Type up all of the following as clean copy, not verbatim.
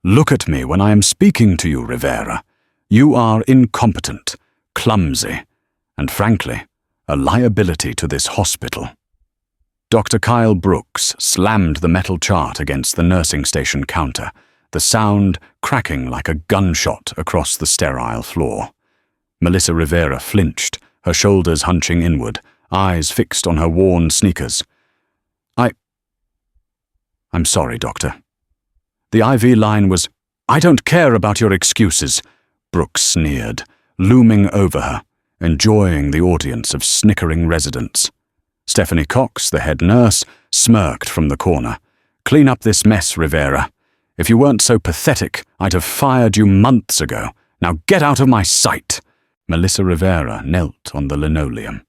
Look at me when I am speaking to you, Rivera. You are incompetent, clumsy, and frankly, a liability to this hospital." Dr. Kyle Brooks slammed the metal chart against the nursing station counter, the sound cracking like a gunshot across the sterile floor. Melissa Rivera flinched, her shoulders hunching inward, eyes fixed on her worn sneakers. I'm sorry, Doctor." The IV line was, "I don't care about your excuses," Brooks sneered, looming over her, enjoying the audience of snickering residents. Stephanie Cox, the head nurse, smirked from the corner. "Clean up this mess, Rivera. If you weren't so pathetic, I'd have fired you months ago. Now get out of my sight." Melissa Rivera knelt on the linoleum.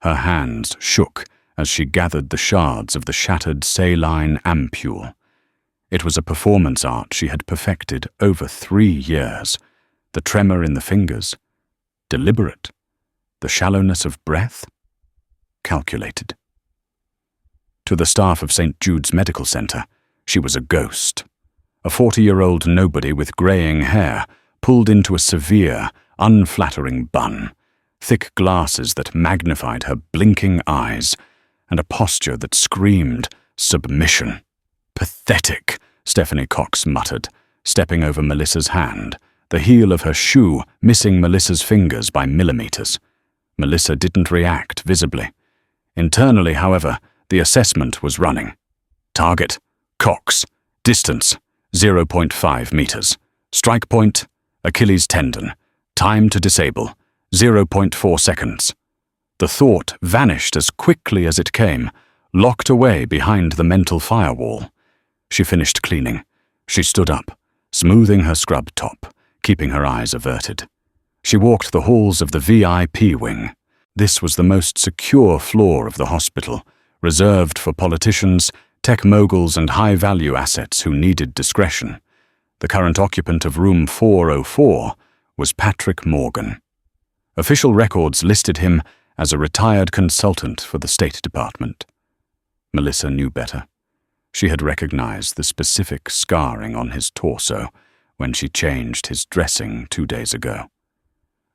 Her hands shook as she gathered the shards of the shattered saline ampule. It was a performance art she had perfected over 3 years. The tremor in the fingers, deliberate. The shallowness of breath, calculated. To the staff of St. Jude's Medical Center, she was a ghost. A 40-year-old nobody with graying hair, pulled into a severe, unflattering bun, thick glasses that magnified her blinking eyes, and a posture that screamed submission. "Pathetic," Stephanie Cox muttered, stepping over Melissa's hand, the heel of her shoe missing Melissa's fingers by millimeters. Melissa didn't react visibly. Internally, however, the assessment was running. Target, Cox. Distance, 0.5 meters. Strike point, Achilles tendon. Time to disable, 0.4 seconds. The thought vanished as quickly as it came, locked away behind the mental firewall. She finished cleaning. She stood up, smoothing her scrub top, keeping her eyes averted. She walked the halls of the VIP wing. This was the most secure floor of the hospital, reserved for politicians, tech moguls, and high-value assets who needed discretion. The current occupant of room 404 was Patrick Morgan. Official records listed him as a retired consultant for the State Department. Melissa knew better. She had recognized the specific scarring on his torso when she changed his dressing 2 days ago.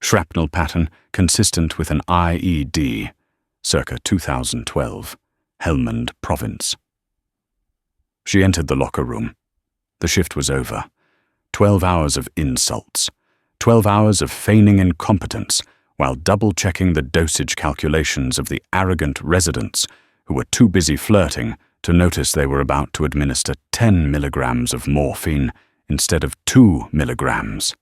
Shrapnel pattern consistent with an IED, circa 2012, Helmand Province. She entered the locker room. The shift was over. 12 hours of insults. 12 hours of feigning incompetence while double-checking the dosage calculations of the arrogant residents who were too busy flirting to notice they were about to administer 10 milligrams of morphine instead of 2 milligrams.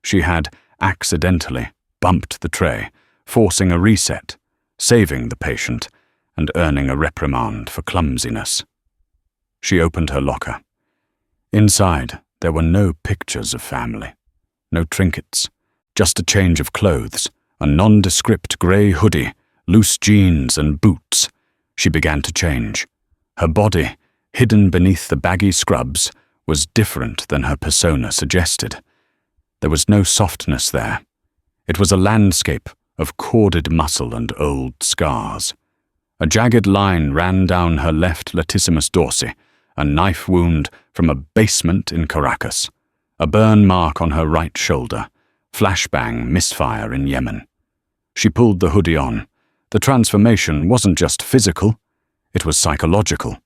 She had accidentally bumped the tray, forcing a reset, saving the patient, and earning a reprimand for clumsiness. She opened her locker. Inside, there were no pictures of family, no trinkets, just a change of clothes, a nondescript grey hoodie, loose jeans and boots. She began to change. Her body, hidden beneath the baggy scrubs, was different than her persona suggested. There was no softness there. It was a landscape of corded muscle and old scars. A jagged line ran down her left latissimus dorsi, a knife wound from a basement in Caracas, a burn mark on her right shoulder, flashbang misfire in Yemen. She pulled the hoodie on. The transformation wasn't just physical, it was psychological.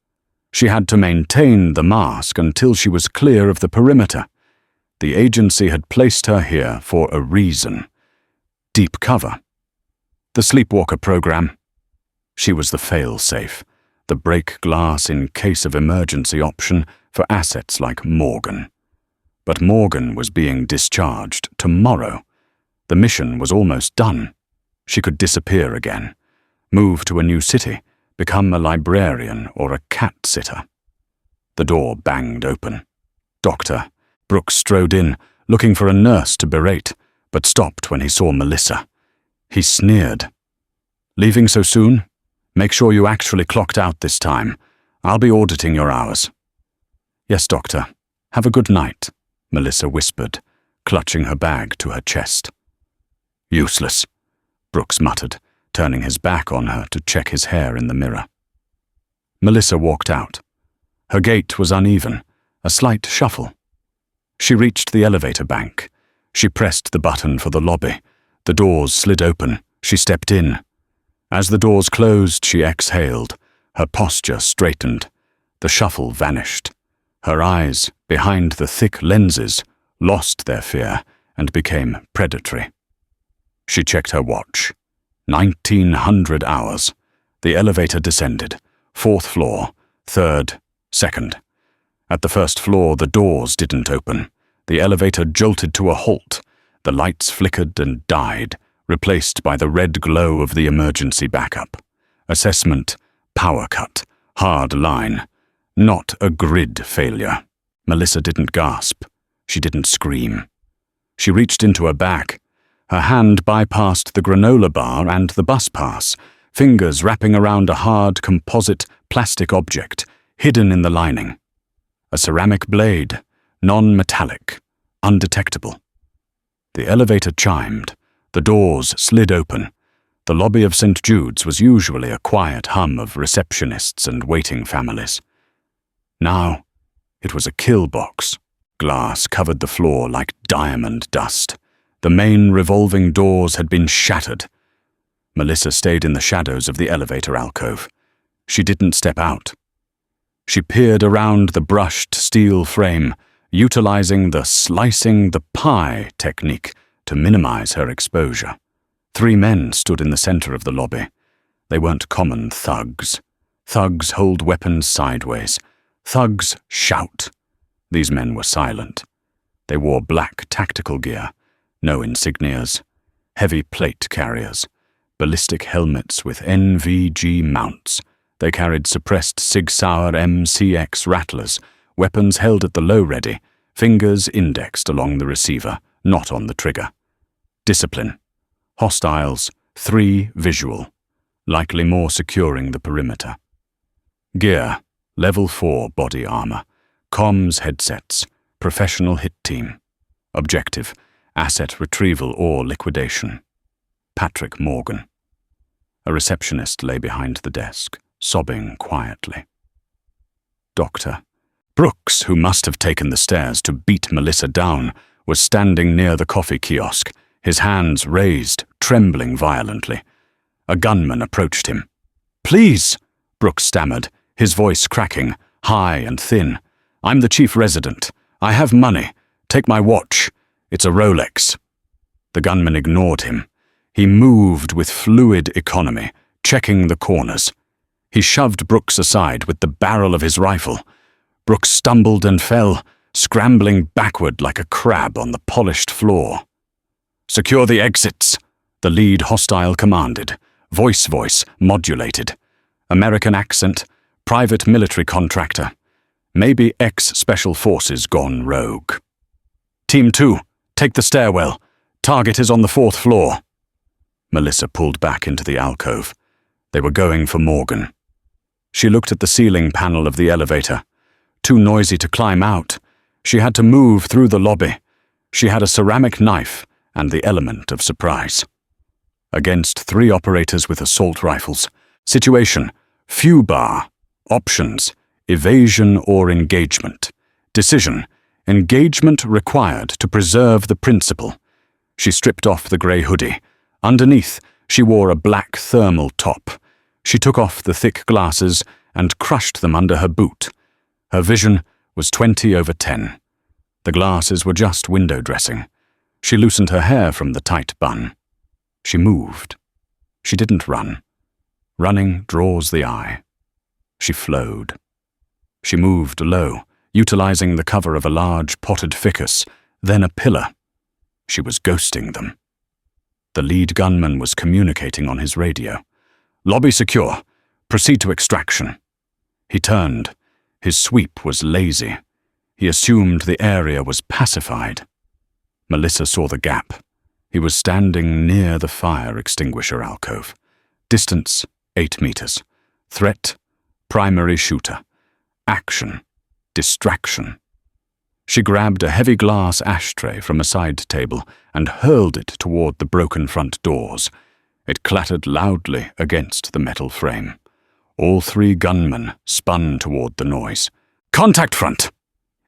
She had to maintain the mask until she was clear of the perimeter. The agency had placed her here for a reason. Deep cover. The sleepwalker program. She was the fail-safe, the break glass in case of emergency option for assets like Morgan. But Morgan was being discharged tomorrow. The mission was almost done. She could disappear again, move to a new city, become a librarian or a cat-sitter. The door banged open. "Doctor." Brooks strode in, looking for a nurse to berate, but stopped when he saw Melissa. He sneered. "Leaving so soon? Make sure you actually clocked out this time. I'll be auditing your hours." "Yes, doctor. Have a good night," Melissa whispered, clutching her bag to her chest. "Useless," Brooks muttered, turning his back on her to check his hair in the mirror. Melissa walked out. Her gait was uneven, a slight shuffle. She reached the elevator bank. She pressed the button for the lobby. The doors slid open. She stepped in. As the doors closed, she exhaled. Her posture straightened. The shuffle vanished. Her eyes, behind the thick lenses, lost their fear and became predatory. She checked her watch. 1900 hours. The elevator descended. 4th floor, 3rd, 2nd. At the 1st floor, the doors didn't open. The elevator jolted to a halt. The lights flickered and died, replaced by the red glow of the emergency backup. Assessment, power cut, hard line. Not a grid failure. Melissa didn't gasp. She didn't scream. She reached into her bag. Her hand bypassed the granola bar and the bus pass, fingers wrapping around a hard composite plastic object, hidden in the lining. A ceramic blade, non-metallic, undetectable. The elevator chimed. The doors slid open. The lobby of St. Jude's was usually a quiet hum of receptionists and waiting families. Now, it was a kill box. Glass covered the floor like diamond dust. The main revolving doors had been shattered. Melissa stayed in the shadows of the elevator alcove. She didn't step out. She peered around the brushed steel frame, utilizing the slicing the pie technique to minimize her exposure. 3 men stood in the center of the lobby. They weren't common thugs. Thugs hold weapons sideways. Thugs shout. These men were silent. They wore black tactical gear, no insignias, heavy plate carriers, ballistic helmets with NVG mounts. They carried suppressed Sig Sauer MCX rattlers, weapons held at the low ready, fingers indexed along the receiver, not on the trigger. Discipline. Hostiles, 3 visual, likely more securing the perimeter. Gear, level 4 body armor, comms headsets, professional hit team. Objective, asset retrieval or liquidation. Patrick Morgan. A receptionist lay behind the desk, sobbing quietly. Doctor. Brooks, who must have taken the stairs to beat Melissa down, was standing near the coffee kiosk, his hands raised, trembling violently. A gunman approached him. "Please," Brooks stammered, his voice cracking, high and thin. "I'm the chief resident. I have money. Take my watch. It's a Rolex." The gunman ignored him. He moved with fluid economy, checking the corners. He shoved Brooks aside with the barrel of his rifle. Brooks stumbled and fell, scrambling backward like a crab on the polished floor. "Secure the exits," the lead hostile commanded, voice modulated. American accent, private military contractor. Maybe ex-special forces gone rogue. "Team 2, take the stairwell. Target is on the 4th floor." Melissa pulled back into the alcove. They were going for Morgan. She looked at the ceiling panel of the elevator. Too noisy to climb out. She had to move through the lobby. She had a ceramic knife and the element of surprise. Against 3 operators with assault rifles. Situation, few bar. Options, evasion or engagement. Decision, engagement required to preserve the principle. She stripped off the grey hoodie. Underneath, she wore a black thermal top. She took off the thick glasses and crushed them under her boot. Her vision was 20/10. The glasses were just window dressing. She loosened her hair from the tight bun. She moved. She didn't run. Running draws the eye. She flowed. She moved low, utilizing the cover of a large potted ficus, then a pillar. She was ghosting them. The lead gunman was communicating on his radio. "Lobby secure. Proceed to extraction." He turned. His sweep was lazy. He assumed the area was pacified. Melissa saw the gap. He was standing near the fire extinguisher alcove. Distance, 8 meters. Threat, primary shooter. Action, distraction. She grabbed a heavy glass ashtray from a side table and hurled it toward the broken front doors. It clattered loudly against the metal frame. All 3 gunmen spun toward the noise. "Contact front!"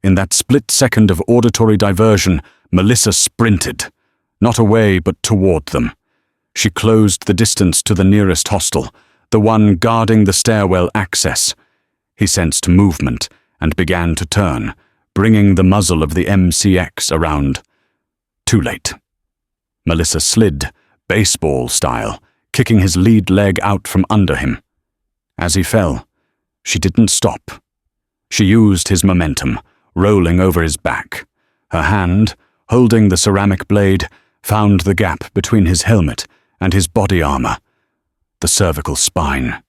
In that split second of auditory diversion, Melissa sprinted, not away but toward them. She closed the distance to the nearest hostel, the one guarding the stairwell access. He sensed movement and began to turn, bringing the muzzle of the MCX around. Too late. Melissa slid, baseball style, kicking his lead leg out from under him. As he fell, she didn't stop. She used his momentum, rolling over his back. Her hand, holding the ceramic blade, found the gap between his helmet and his body armor, the cervical spine.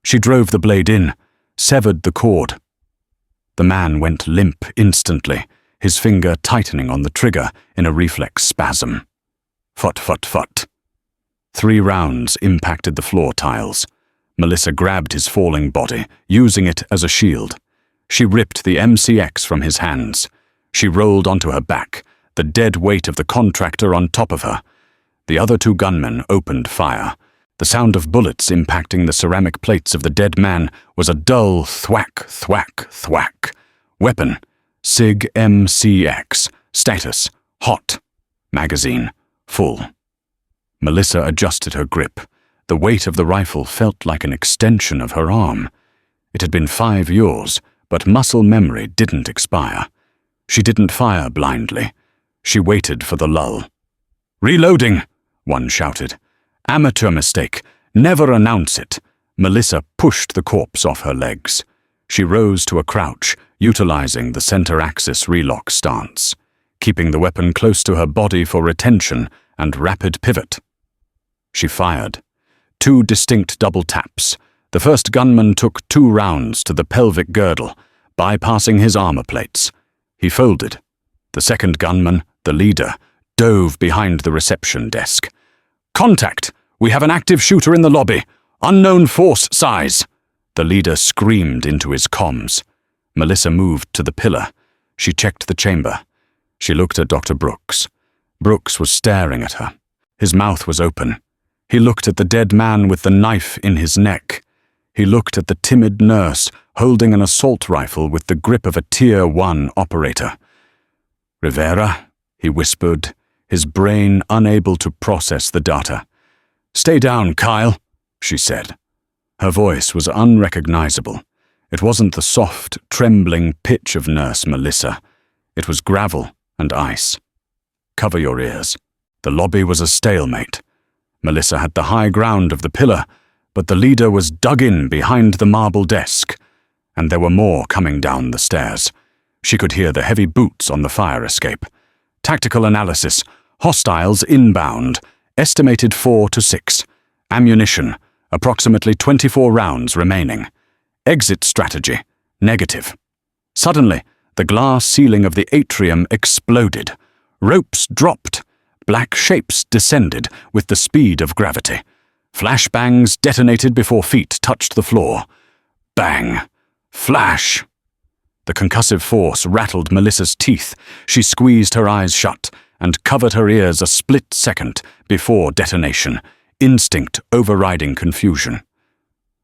She drove the blade in, severed the cord. The man went limp instantly, his finger tightening on the trigger in a reflex spasm. Fut, fut, fut. 3 rounds impacted the floor tiles. Melissa grabbed his falling body, using it as a shield. She ripped the MCX from his hands. She rolled onto her back, the dead weight of the contractor on top of her. The other 2 gunmen opened fire. The sound of bullets impacting the ceramic plates of the dead man was a dull thwack, thwack, thwack. Weapon, SIG MCX. Status, hot. Magazine, full. Melissa adjusted her grip. The weight of the rifle felt like an extension of her arm. It had been 5 years, but muscle memory didn't expire. She didn't fire blindly. She waited for the lull. "Reloading!" one shouted. "Amateur mistake. Never announce it." Melissa pushed the corpse off her legs. She rose to a crouch, utilizing the center axis relock stance, keeping the weapon close to her body for retention and rapid pivot. She fired. 2 distinct double taps. The first gunman took 2 rounds to the pelvic girdle, bypassing his armor plates. He folded. The second gunman, the leader, dove behind the reception desk. "Contact! We have an active shooter in the lobby. Unknown force size." The leader screamed into his comms. Melissa moved to the pillar. She checked the chamber. She looked at Dr. Brooks. Brooks was staring at her. His mouth was open. He looked at the dead man with the knife in his neck. He looked at the timid nurse holding an assault rifle with the grip of a Tier 1 operator. "Rivera," he whispered, his brain unable to process the data. "Stay down, Kyle," she said. Her voice was unrecognizable. It wasn't the soft, trembling pitch of Nurse Melissa. It was gravel and ice. "Cover your ears." The lobby was a stalemate. Melissa had the high ground of the pillar, but the leader was dug in behind the marble desk, and there were more coming down the stairs. She could hear the heavy boots on the fire escape. Tactical analysis. Hostiles inbound. Estimated 4 to 6. Ammunition. Approximately 24 rounds remaining. Exit strategy. Negative. Suddenly, the glass ceiling of the atrium exploded. Ropes dropped. Black shapes descended with the speed of gravity. Flashbangs detonated before feet touched the floor. Bang! Flash! The concussive force rattled Melissa's teeth. She squeezed her eyes shut and covered her ears a split second before detonation, instinct overriding confusion.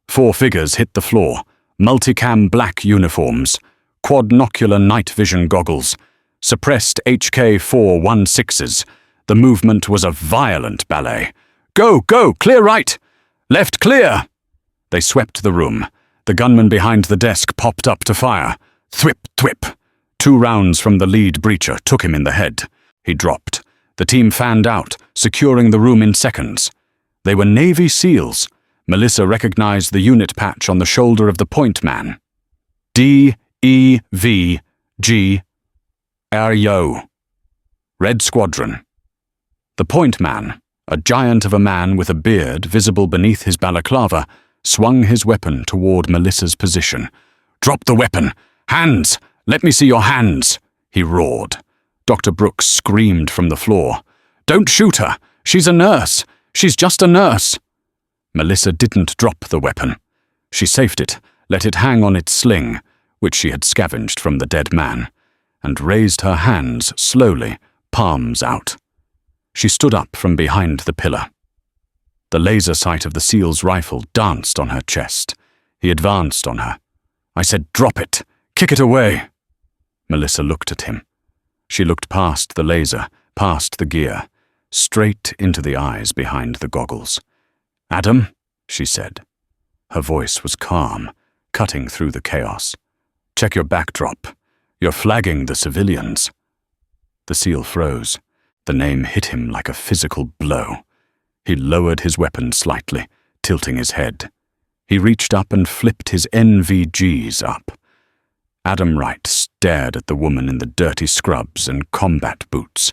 4 figures hit the floor, multicam black uniforms, quadnocular night vision goggles, suppressed HK-416s. The movement was a violent ballet. "Go, go, clear right! Left clear!" They swept the room. The gunman behind the desk popped up to fire. Thwip, thwip. 2 rounds from the lead breacher took him in the head. He dropped. The team fanned out, securing the room in seconds. They were Navy SEALs. Melissa recognized the unit patch on the shoulder of the point man. DEVG RYO. Red Squadron. The point man, a giant of a man with a beard visible beneath his balaclava, swung his weapon toward Melissa's position. "Drop the weapon! Hands! Let me see your hands!" he roared. Dr. Brooks screamed from the floor. "Don't shoot her! She's a nurse! She's just a nurse!" Melissa didn't drop the weapon. She safed it, let it hang on its sling, which she had scavenged from the dead man, and raised her hands slowly, palms out. She stood up from behind the pillar. The laser sight of the SEAL's rifle danced on her chest. He advanced on her. "I said, drop it! Kick it away!" Melissa looked at him. She looked past the laser, past the gear, straight into the eyes behind the goggles. "Adam," she said. Her voice was calm, cutting through the chaos. "Check your backdrop. You're flagging the civilians." The SEAL froze. The name hit him like a physical blow. He lowered his weapon slightly, tilting his head. He reached up and flipped his NVGs up. Adam Wright stared at the woman in the dirty scrubs and combat boots.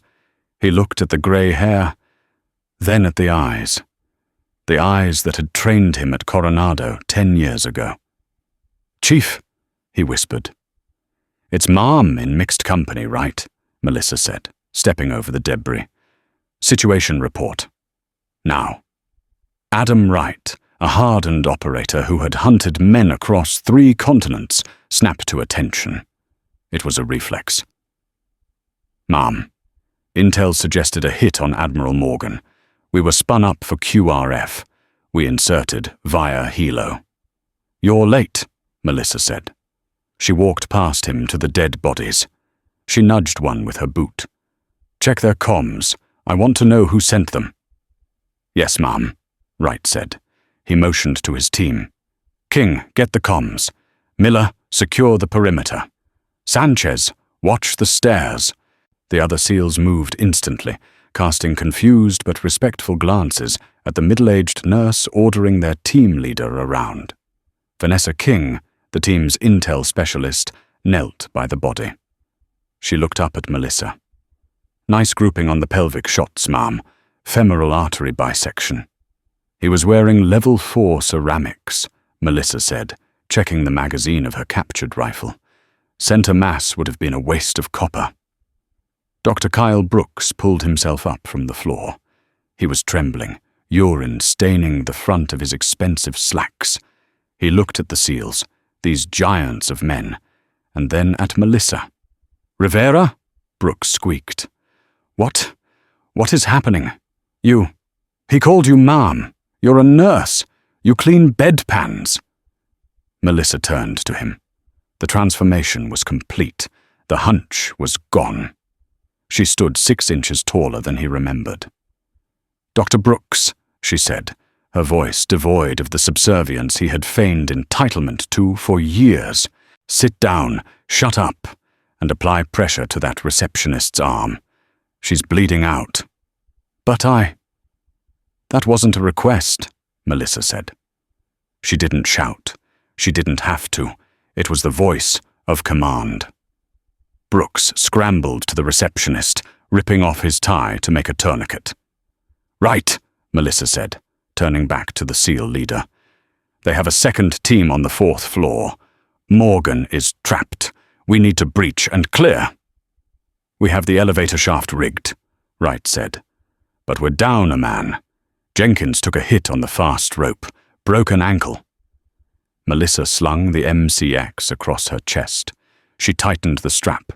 He looked at the grey hair, then at the eyes that had trained him at Coronado 10 years ago. "Chief," he whispered. "It's Mom in mixed company, right?" Melissa said, stepping over the debris. "Situation report. Now." Adam Wright, a hardened operator who had hunted men across 3 continents, snapped to attention. It was a reflex. "Mom, Intel suggested a hit on Admiral Morgan. We were spun up for QRF. We inserted via helo." "You're late," Melissa said. She walked past him to the dead bodies. She nudged one with her boot. "Check their comms. I want to know who sent them." "Yes, Ma'am," Wright said. He motioned to his team. "King, get the comms. Miller, secure the perimeter. Sanchez, watch the stairs." The other SEALs moved instantly, casting confused but respectful glances at the middle-aged nurse ordering their team leader around. Vanessa King, the team's intel specialist, knelt by the body. She looked up at Melissa. "Nice grouping on the pelvic shots, Ma'am. Femoral artery bisection." "He was wearing level 4 ceramics," Melissa said, checking the magazine of her captured rifle. "Center mass would have been a waste of copper." Dr. Kyle Brooks pulled himself up from the floor. He was trembling, urine staining the front of his expensive slacks. He looked at the SEALs, these giants of men, and then at Melissa. "Rivera?" Brooks squeaked. What is happening? He called you Ma'am. You're a nurse. You clean bedpans." Melissa turned to him. The transformation was complete. The hunch was gone. She stood 6 inches taller than he remembered. "Dr. Brooks," she said, her voice devoid of the subservience he had feigned entitlement to for years. "Sit down, shut up, and apply pressure to that receptionist's arm. She's bleeding out." "But That wasn't a request," Melissa said. She didn't shout. She didn't have to. It was the voice of command. Brooks scrambled to the receptionist, ripping off his tie to make a tourniquet. "Right," Melissa said, turning back to the SEAL leader. "They have a second team on the 4th floor. Morgan is trapped. We need to breach and clear." "We have the elevator shaft rigged," Wright said. "But we're down a man. Jenkins took a hit on the fast rope, broke an ankle." Melissa slung the MCX across her chest. She tightened the strap.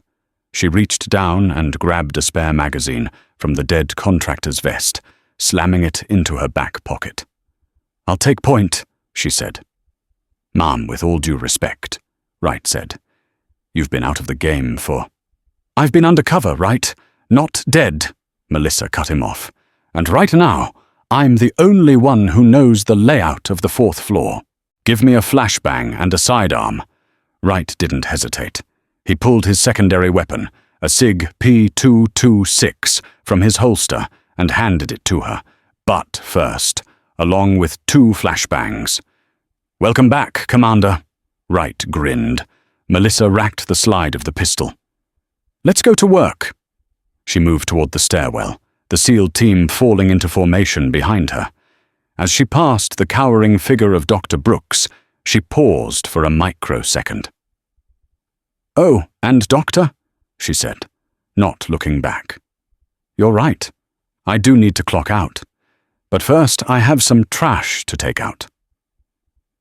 She reached down and grabbed a spare magazine from the dead contractor's vest, slamming it into her back pocket. "I'll take point," she said. "Ma'am, with all due respect," Wright said. "You've been out of the game for—" "I've been undercover, Wright, not dead," Melissa cut him off. "And right now, I'm the only one who knows the layout of the 4th floor. Give me a flashbang and a sidearm." Wright didn't hesitate. He pulled his secondary weapon, a SIG P226, from his holster and handed it to her, butt first, along with 2 flashbangs. "Welcome back, Commander," Wright grinned. Melissa racked the slide of the pistol. "Let's go to work." She moved toward the stairwell, the SEAL team falling into formation behind her. As she passed the cowering figure of Dr. Brooks, she paused for a microsecond. "Oh, and Doctor?" she said, not looking back. "You're right. I do need to clock out. But first, I have some trash to take out."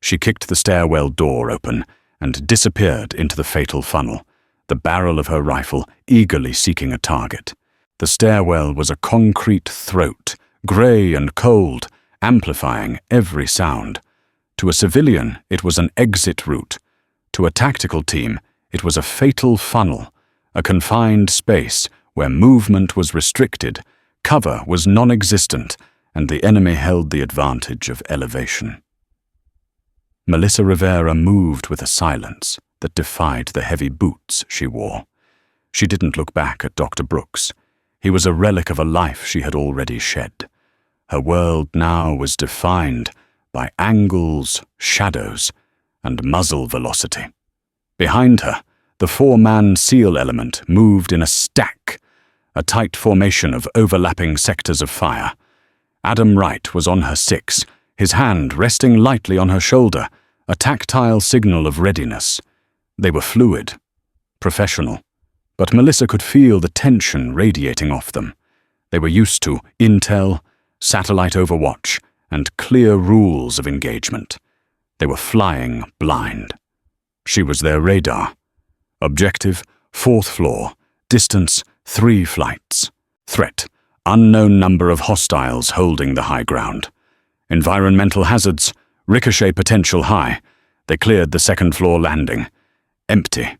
She kicked the stairwell door open and disappeared into the fatal funnel, the barrel of her rifle eagerly seeking a target. The stairwell was a concrete throat, grey and cold, amplifying every sound. To a civilian, it was an exit route. To a tactical team, it was a fatal funnel, a confined space where movement was restricted, cover was non-existent, and the enemy held the advantage of elevation. Melissa Rivera moved with a silence that defied the heavy boots she wore. She didn't look back at Dr. Brooks. He was a relic of a life she had already shed. Her world now was defined by angles, shadows, and muzzle velocity. Behind her, the four-man SEAL element moved in a stack, a tight formation of overlapping sectors of fire. Adam Wright was on her 6, his hand resting lightly on her shoulder, a tactile signal of readiness. They were fluid, professional, but Melissa could feel the tension radiating off them. They were used to intel, satellite overwatch, and clear rules of engagement. They were flying blind. She was their radar. Objective, 4th floor. Distance, 3 flights. Threat, unknown number of hostiles holding the high ground. Environmental hazards, ricochet potential high. They cleared the 2nd floor landing. Empty.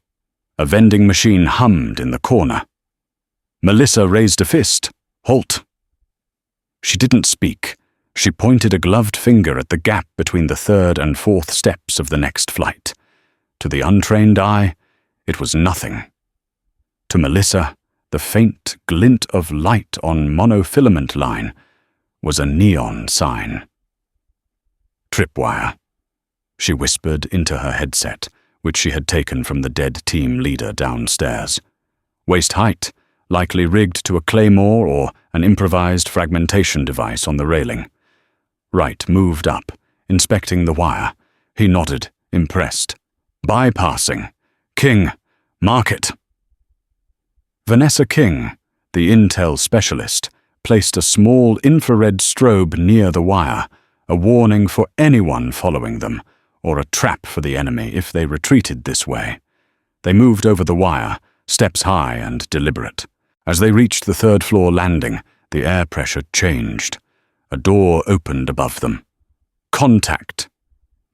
A vending machine hummed in the corner. Melissa raised a fist. Halt. She didn't speak. She pointed a gloved finger at the gap between the 3rd and 4th steps of the next flight. To the untrained eye, it was nothing. To Melissa, the faint glint of light on monofilament line was a neon sign. Tripwire, she whispered into her headset, which she had taken from the dead team leader downstairs. Waist height, likely rigged to a claymore or an improvised fragmentation device on the railing. Wright moved up, inspecting the wire. He nodded, impressed. Bypassing. King, mark it. Vanessa King, the intel specialist, placed a small infrared strobe near the wire, a warning for anyone following them, or a trap for the enemy if they retreated this way. They moved over the wire, steps high and deliberate. As they reached the 3rd floor landing, the air pressure changed. A door opened above them. Contact.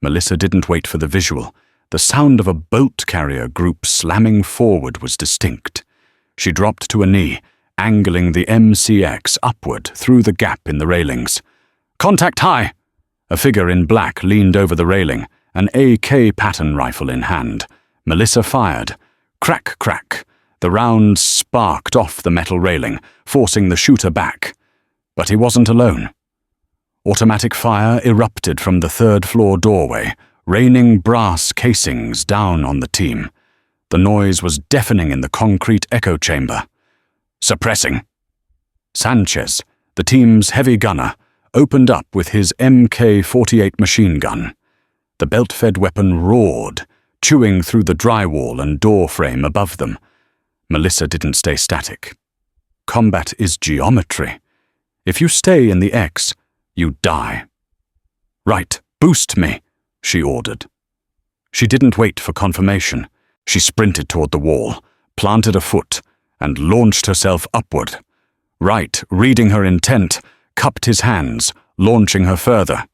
Melissa didn't wait for the visual. The sound of a bolt carrier group slamming forward was distinct. She dropped to a knee, angling the MCX upward through the gap in the railings. Contact high! A figure in black leaned over the railing, an AK pattern rifle in hand. Melissa fired. Crack, crack. The rounds sparked off the metal railing, forcing the shooter back. But he wasn't alone. Automatic fire erupted from the 3rd floor doorway, raining brass casings down on the team. The noise was deafening in the concrete echo chamber. Suppressing. Sanchez, the team's heavy gunner, opened up with his Mk-48 machine gun. The belt-fed weapon roared, chewing through the drywall and door frame above them. Melissa didn't stay static. Combat is geometry. If you stay in the X, you die. Right, boost me, she ordered. She didn't wait for confirmation. She sprinted toward the wall, planted a foot, and launched herself upward. Wright, reading her intent, cupped his hands, launching her further.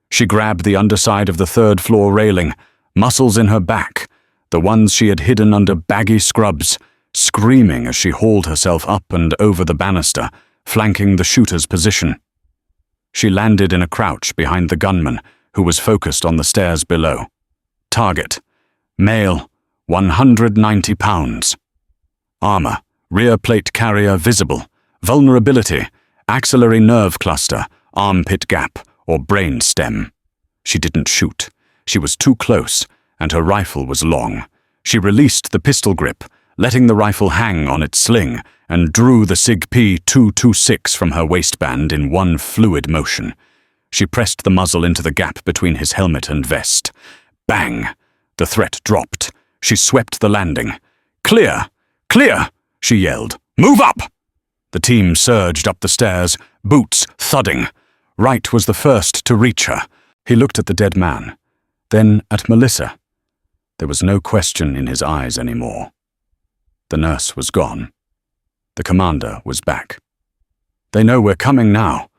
She grabbed the underside of the 3rd floor railing, muscles in her back, the ones she had hidden under baggy scrubs, screaming as she hauled herself up and over the banister, flanking the shooter's position. She landed in a crouch behind the gunman, who was focused on the stairs below. Target. Male, 190 pounds. Armor, rear plate carrier visible. Vulnerability, axillary nerve cluster, armpit gap, or brain stem. She didn't shoot. She was too close, and her rifle was long. She released the pistol grip, letting the rifle hang on its sling, and drew the SIG P226 from her waistband in one fluid motion. She pressed the muzzle into the gap between his helmet and vest. Bang! The threat dropped. She swept the landing. Clear! Clear! She yelled. Move up! The team surged up the stairs, boots thudding. Wright was the first to reach her. He looked at the dead man, then at Melissa. There was no question in his eyes anymore. The nurse was gone. The commander was back. They know we're coming now,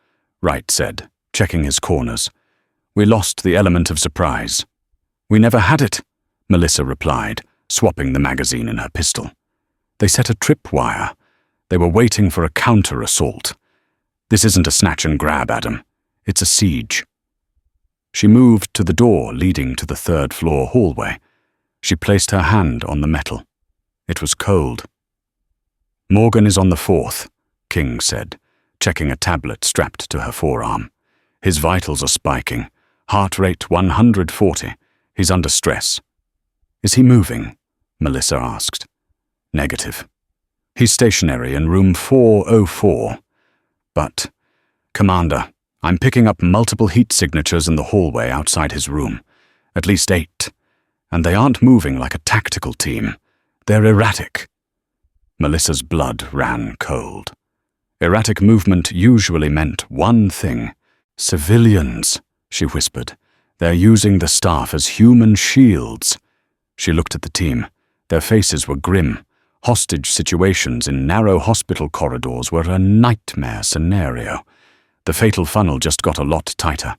Wright said, checking his corners. We lost the element of surprise. We never had it, Melissa replied, swapping the magazine in her pistol. They set a tripwire. They were waiting for a counter-assault. This isn't a snatch and grab, Adam. It's a siege. She moved to the door leading to the third-floor hallway. She placed her hand on the metal. It was cold. "Morgan is on the fourth," King said, checking a tablet strapped to her forearm. "His vitals are spiking. Heart rate 140. He's under stress." "Is he moving?" Melissa asked. "Negative. He's stationary in room 404. But, Commander, I'm picking up multiple heat signatures in the hallway outside his room. At least 8. And they aren't moving like a tactical team. They're erratic." Melissa's blood ran cold. Erratic movement usually meant one thing. "Civilians," she whispered. "They're using the staff as human shields." She looked at the team. Their faces were grim. Hostage situations in narrow hospital corridors were a nightmare scenario. The fatal funnel just got a lot tighter.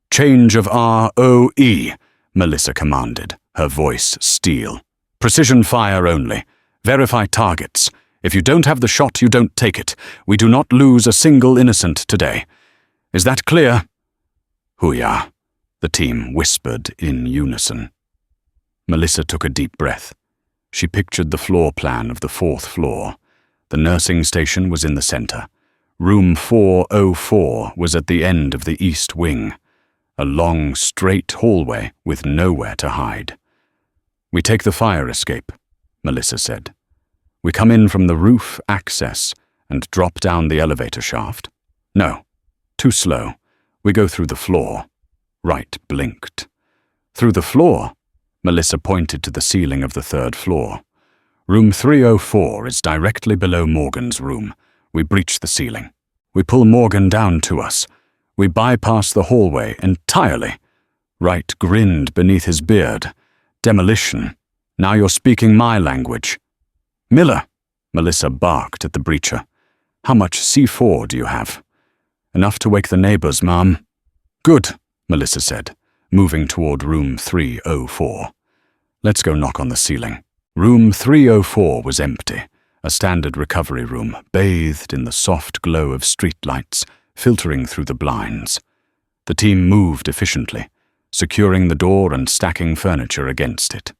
"Change of ROE," Melissa commanded, her voice steel. "Precision fire only. Verify targets. If you don't have the shot, you don't take it. We do not lose a single innocent today. Is that clear?" "Hooyah," the team whispered in unison. Melissa took a deep breath. She pictured the floor plan of the fourth floor. The nursing station was in the center. Room 404 was at the end of the east wing. A long, straight hallway with nowhere to hide. "We take the fire escape," Melissa said. "We come in from the roof access and drop down the elevator shaft." "No, too slow. We go through the floor." Wright blinked. "Through the floor?" Melissa pointed to the ceiling of the third floor. "Room 304 is directly below Morgan's room. We breach the ceiling. We pull Morgan down to us. We bypass the hallway entirely." Wright grinned beneath his beard. "Demolition. Now you're speaking my language." "Miller," Melissa barked at the breacher. "How much C4 do you have?" "Enough to wake the neighbors, Mom." "Good," Melissa said, moving toward room 304. "Let's go knock on the ceiling." Room 304 was empty, a standard recovery room bathed in the soft glow of streetlights filtering through the blinds. The team moved efficiently, securing the door and stacking furniture against it.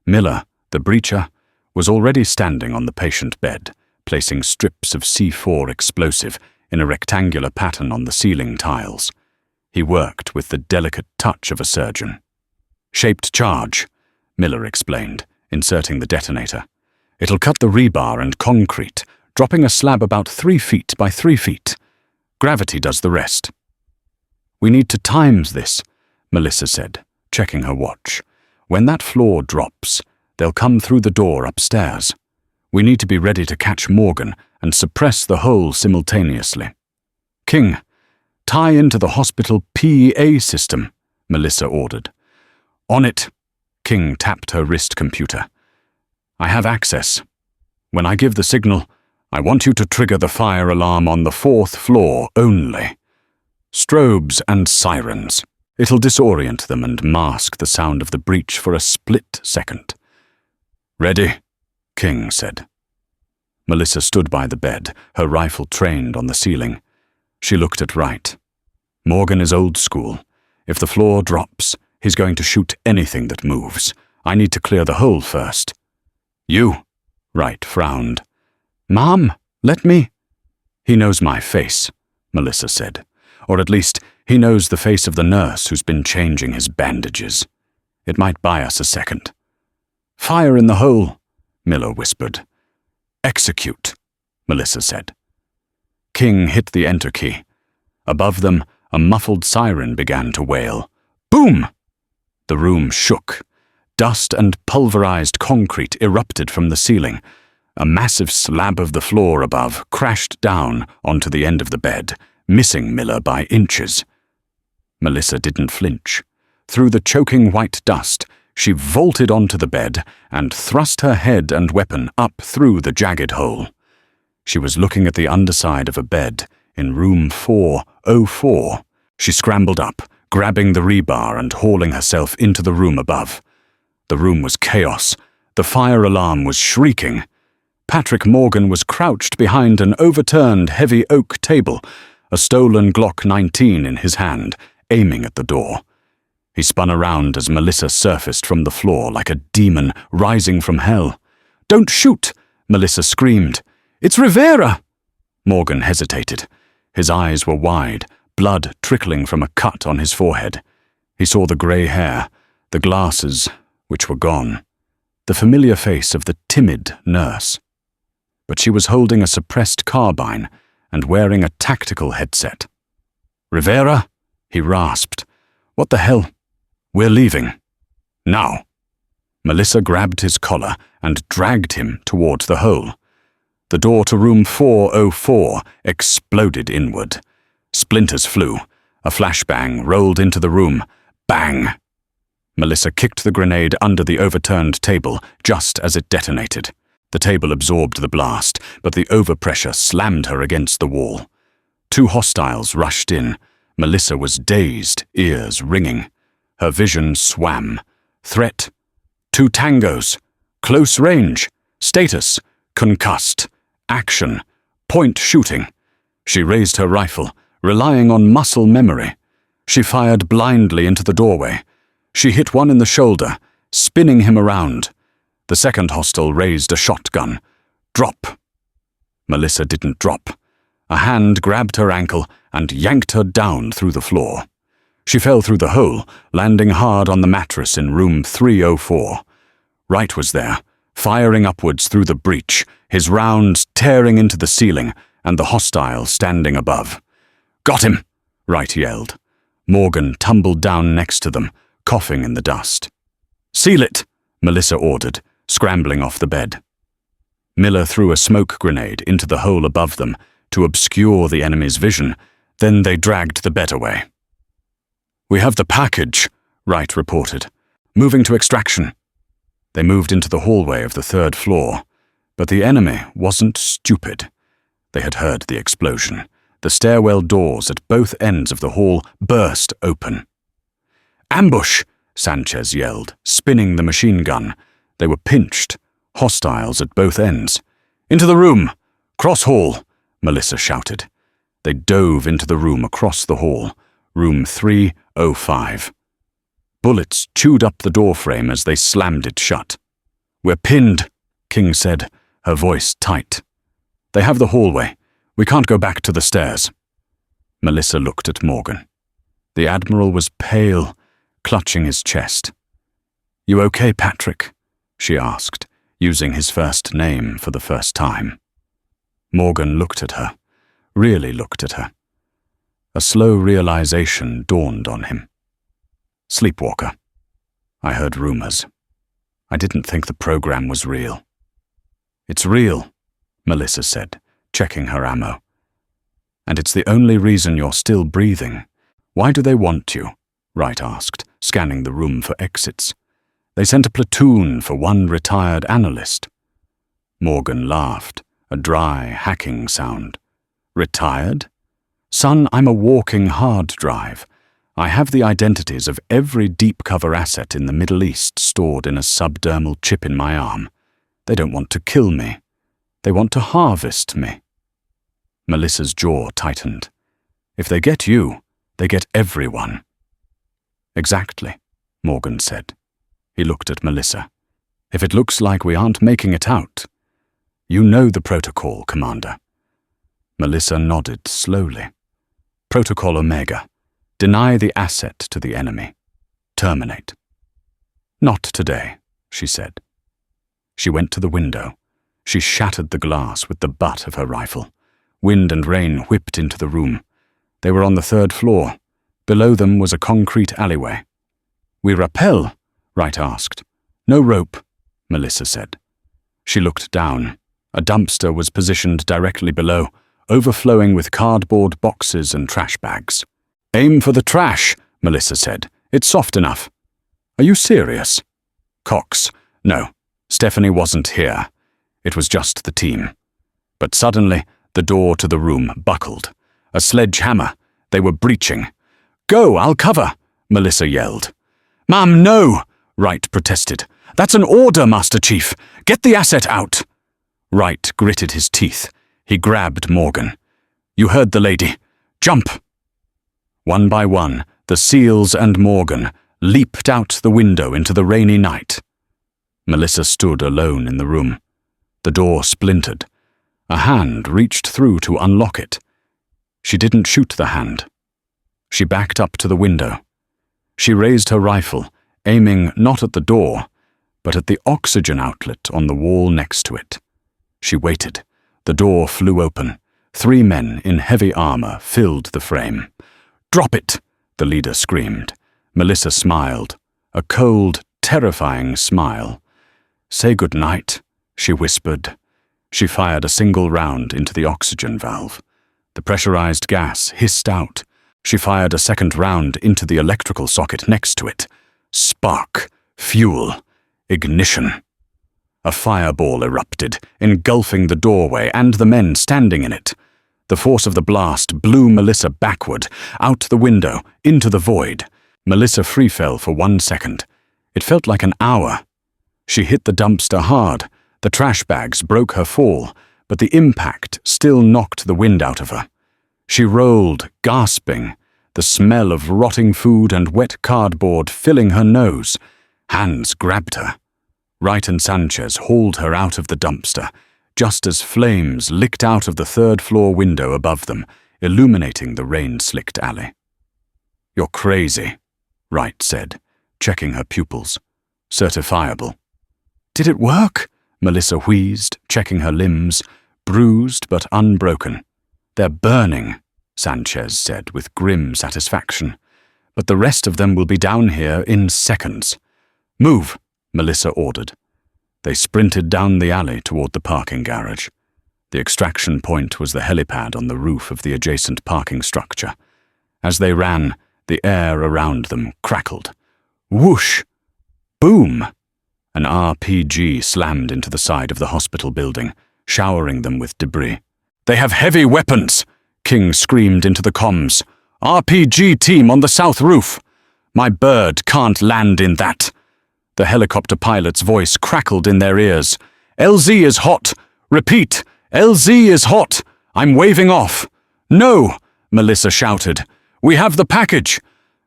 Miller, the breacher, was already standing on the patient bed, placing strips of C4 explosive in a rectangular pattern on the ceiling tiles. He worked with the delicate touch of a surgeon. "Shaped charge," Miller explained, inserting the detonator. "It'll cut the rebar and concrete, dropping a slab about 3 feet by 3 feet. Gravity does the rest." "We need to times this," Melissa said, checking her watch. "When that floor drops, they'll come through the door upstairs. We need to be ready to catch Morgan and suppress the whole simultaneously." "King, tie into the hospital PA system," Melissa ordered. "On it." King tapped her wrist computer. "I have access. When I give the signal, I want you to trigger the fire alarm on the 4th floor only. Strobes and sirens. It'll disorient them and mask the sound of the breach for a split second." "Ready?" King said. Melissa stood by the bed, her rifle trained on the ceiling. She looked at Wright. "Morgan is old school. If the floor drops, he's going to shoot anything that moves. I need to clear the hole first." "You," Wright frowned. "Mom, let me—" "He knows my face," Melissa said. "Or at least, he knows the face of the nurse who's been changing his bandages. It might buy us a second." "Fire in the hole," Miller whispered. "Execute," Melissa said. King hit the enter key. Above them, a muffled siren began to wail. Boom! The room shook. Dust and pulverized concrete erupted from the ceiling. A massive slab of the floor above crashed down onto the end of the bed, missing Miller by inches. Melissa didn't flinch. Through the choking white dust, she vaulted onto the bed and thrust her head and weapon up through the jagged hole. She was looking at the underside of a bed in room 404. She scrambled up, grabbing the rebar and hauling herself into the room above. The room was chaos. The fire alarm was shrieking. Patrick Morgan was crouched behind an overturned heavy oak table, a stolen Glock 19 in his hand, aiming at the door. He spun around as Melissa surfaced from the floor like a demon rising from hell. "Don't shoot!" Melissa screamed. "It's Rivera!" Morgan hesitated. His eyes were wide, blood trickling from a cut on his forehead. He saw the grey hair, the glasses, which were gone, the familiar face of the timid nurse. But she was holding a suppressed carbine and wearing a tactical headset. "Rivera?" he rasped. "What the hell? We're leaving. Now." Melissa grabbed his collar and dragged him towards the hole. The door to room 404 exploded inward. Splinters flew. A flashbang rolled into the room. Bang! Melissa kicked the grenade under the overturned table just as it detonated. The table absorbed the blast, but the overpressure slammed her against the wall. 2 hostiles rushed in. Melissa was dazed, ears ringing. Her vision swam. Threat. 2 tangos. Close range. Status. Concussed. Action. Point shooting. She raised her rifle, relying on muscle memory. She fired blindly into the doorway. She hit one in the shoulder, spinning him around. The second hostile raised a shotgun. Drop. Melissa didn't drop. A hand grabbed her ankle and yanked her down through the floor. She fell through the hole, landing hard on the mattress in room 304. Wright was there, firing upwards through the breach, his rounds tearing into the ceiling, and the hostile standing above. "Got him!" Wright yelled. Morgan tumbled down next to them, coughing in the dust. "Seal it!" Melissa ordered, scrambling off the bed. Miller threw a smoke grenade into the hole above them to obscure the enemy's vision, then they dragged the bed away. "We have the package," Wright reported. "Moving to extraction." They moved into the hallway of the 3rd floor, but the enemy wasn't stupid. They had heard the explosion. The stairwell doors at both ends of the hall burst open. "Ambush!" Sanchez yelled, spinning the machine gun. They were pinched, hostiles at both ends. "Into the room! Cross hall!" Melissa shouted. They dove into the room across the hall, room 305. Bullets chewed up the doorframe as they slammed it shut. "We're pinned," King said, her voice tight. "They have the hallway. We can't go back to the stairs." Melissa looked at Morgan. The Admiral was pale, clutching his chest. "You okay, Patrick?" she asked, using his first name for the first time. Morgan looked at her, really looked at her. A slow realization dawned on him. "Sleepwalker. I heard rumors. I didn't think the program was real." "It's real," Melissa said, checking her ammo. "And it's the only reason you're still breathing. Why do they want you?" Wright asked, scanning the room for exits. "They sent a platoon for one retired analyst." Morgan laughed, a dry, hacking sound. "Retired? Son, I'm a walking hard drive. I have the identities of every deep cover asset in the Middle East stored in a subdermal chip in my arm. They don't want to kill me. They want to harvest me." Melissa's jaw tightened. "If they get you, they get everyone." "Exactly," Morgan said. He looked at Melissa. "If it looks like we aren't making it out, you know the protocol, Commander." Melissa nodded slowly. "Protocol Omega. Deny the asset to the enemy. Terminate." "Not today," she said. She went to the window. She shattered the glass with the butt of her rifle. Wind and rain whipped into the room. They were on the 3rd floor. Below them was a concrete alleyway. "We rappel?" Wright asked. "No rope," Melissa said. She looked down. A dumpster was positioned directly below, overflowing with cardboard boxes and trash bags. "Aim for the trash," Melissa said. "It's soft enough." "Are you serious?" "Cox. No, Stephanie wasn't here. It was just the team." But suddenly, the door to the room buckled. A sledgehammer. They were breaching. "Go, I'll cover," Melissa yelled. "Ma'am, no," Wright protested. "That's an order, Master Chief. Get the asset out." Wright gritted his teeth. He grabbed Morgan. "You heard the lady. Jump!" One by one, the SEALs and Morgan leaped out the window into the rainy night. Melissa stood alone in the room. The door splintered. A hand reached through to unlock it. She didn't shoot the hand. She backed up to the window. She raised her rifle, aiming not at the door, but at the oxygen outlet on the wall next to it. She waited. The door flew open. 3 men in heavy armor filled the frame. "Drop it!" the leader screamed. Melissa smiled, a cold, terrifying smile. "Say good night," she whispered. She fired a single round into the oxygen valve. The pressurized gas hissed out. She fired a second round into the electrical socket next to it. Spark, fuel, ignition. A fireball erupted, engulfing the doorway and the men standing in it. The force of the blast blew Melissa backward, out the window, into the void. Melissa free fell for 1 second. It felt like an hour. She hit the dumpster hard. The trash bags broke her fall, but the impact still knocked the wind out of her. She rolled, gasping, the smell of rotting food and wet cardboard filling her nose. Hands grabbed her. Wright and Sanchez hauled her out of the dumpster, just as flames licked out of the 3rd-floor window above them, illuminating the rain-slicked alley. "You're crazy," Wright said, checking her pupils. "Certifiable." "Did it work?" Melissa wheezed, checking her limbs, bruised but unbroken. "They're burning," Sanchez said with grim satisfaction. "But the rest of them will be down here in seconds." "Move," Melissa ordered. They sprinted down the alley toward the parking garage. The extraction point was the helipad on the roof of the adjacent parking structure. As they ran, the air around them crackled. Whoosh! Boom! An RPG slammed into the side of the hospital building, showering them with debris. "They have heavy weapons!" King screamed into the comms. "RPG team on the south roof! My bird can't land in that!" The helicopter pilot's voice crackled in their ears. "LZ is hot! Repeat, LZ is hot! I'm waving off!" "No!" Melissa shouted. "We have the package!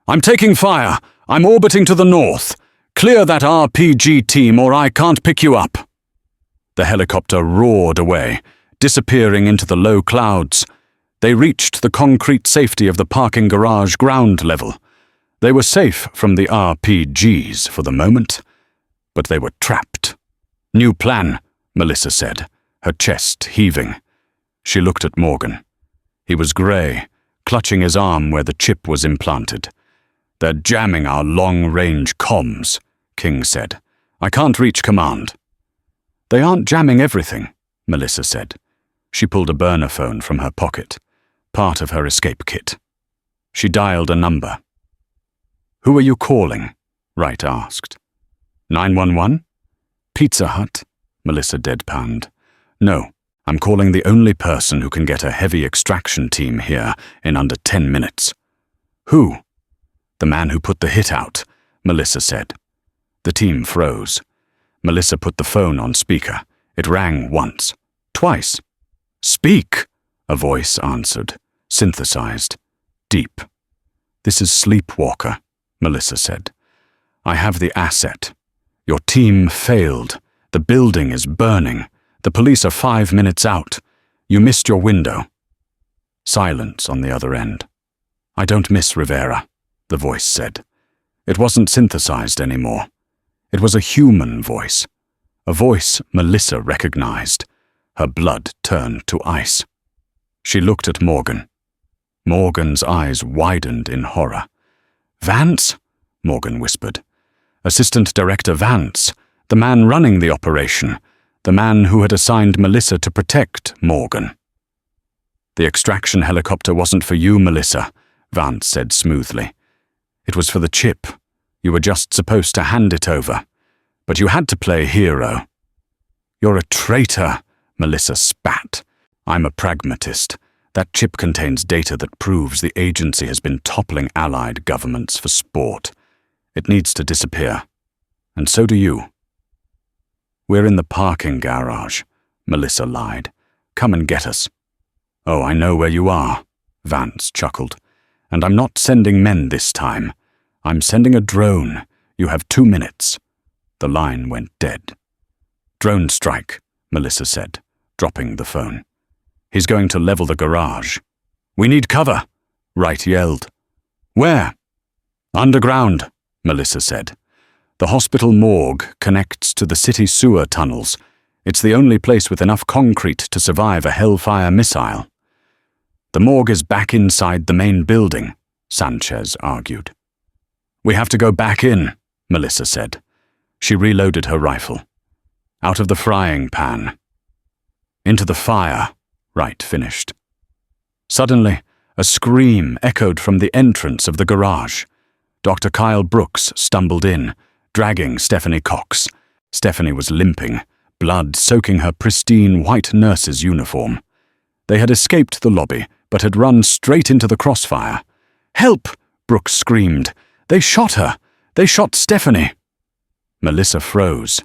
I'm taking fire! I'm orbiting to the north! Clear that RPG team or I can't pick you up!" The helicopter roared away, disappearing into the low clouds. They reached the concrete safety of the parking garage ground level. They were safe from the RPGs for the moment, but they were trapped. "New plan," Melissa said, her chest heaving. She looked at Morgan. He was grey, clutching his arm where the chip was implanted. "They're jamming our long-range comms," King said. "I can't reach command." "They aren't jamming everything," Melissa said. She pulled a burner phone from her pocket, part of her escape kit. She dialed a number. "Who are you calling?" Wright asked. 911? "Pizza Hut?" Melissa deadpanned. "No, I'm calling the only person who can get a heavy extraction team here in under 10 minutes." "Who?" "The man who put the hit out," Melissa said. The team froze. Melissa put the phone on speaker. It rang once, twice. "Speak," a voice answered, synthesized, deep. "This is Sleepwalker," Melissa said. "I have the asset. Your team failed. The building is burning. The police are 5 minutes out. You missed your window." Silence on the other end. "I don't miss Rivera," the voice said. It wasn't synthesized anymore. It was a human voice. A voice Melissa recognized. Her blood turned to ice. She looked at Morgan. Morgan's eyes widened in horror. "Vance?" Morgan whispered. "Assistant Director Vance, the man running the operation, the man who had assigned Melissa to protect Morgan." "The extraction helicopter wasn't for you, Melissa," Vance said smoothly. "It was for the chip. You were just supposed to hand it over. But you had to play hero." "You're a traitor," Melissa spat. "I'm a pragmatist. That chip contains data that proves the agency has been toppling allied governments for sport. It needs to disappear. And so do you." "We're in the parking garage," Melissa lied. "Come and get us." "Oh, I know where you are," Vance chuckled. "And I'm not sending men this time. I'm sending a drone. You have 2 minutes." The line went dead. "Drone strike," Melissa said, dropping the phone. "He's going to level the garage." "We need cover," Wright yelled. "Where?" "Underground," Melissa said. "The hospital morgue connects to the city sewer tunnels. It's the only place with enough concrete to survive a Hellfire missile." "The morgue is back inside the main building," Sanchez argued. "We have to go back in," Melissa said. She reloaded her rifle. "Out of the frying pan." "Into the fire," Wright finished. Suddenly, a scream echoed from the entrance of the garage. Dr. Kyle Brooks stumbled in, dragging Stephanie Cox. Stephanie was limping, blood soaking her pristine white nurse's uniform. They had escaped the lobby, but had run straight into the crossfire. "Help!" Brooks screamed. "They shot her! They shot Stephanie!" Melissa froze.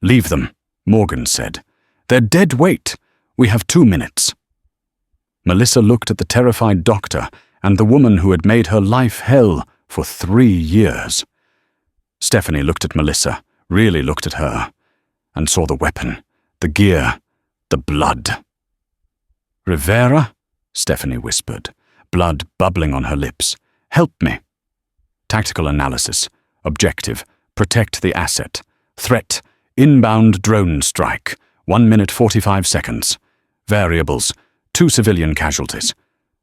"Leave them," Morgan said. "They're dead weight. We have 2 minutes." Melissa looked at the terrified doctor and the woman who had made her life hell for 3 years. Stephanie looked at Melissa, really looked at her, and saw the weapon, the gear, the blood. "Rivera?" Stephanie whispered, blood bubbling on her lips. "Help me." Tactical analysis. Objective. Protect the asset. Threat. Inbound drone strike. 1 minute 45 seconds. Variables. 2 civilian casualties.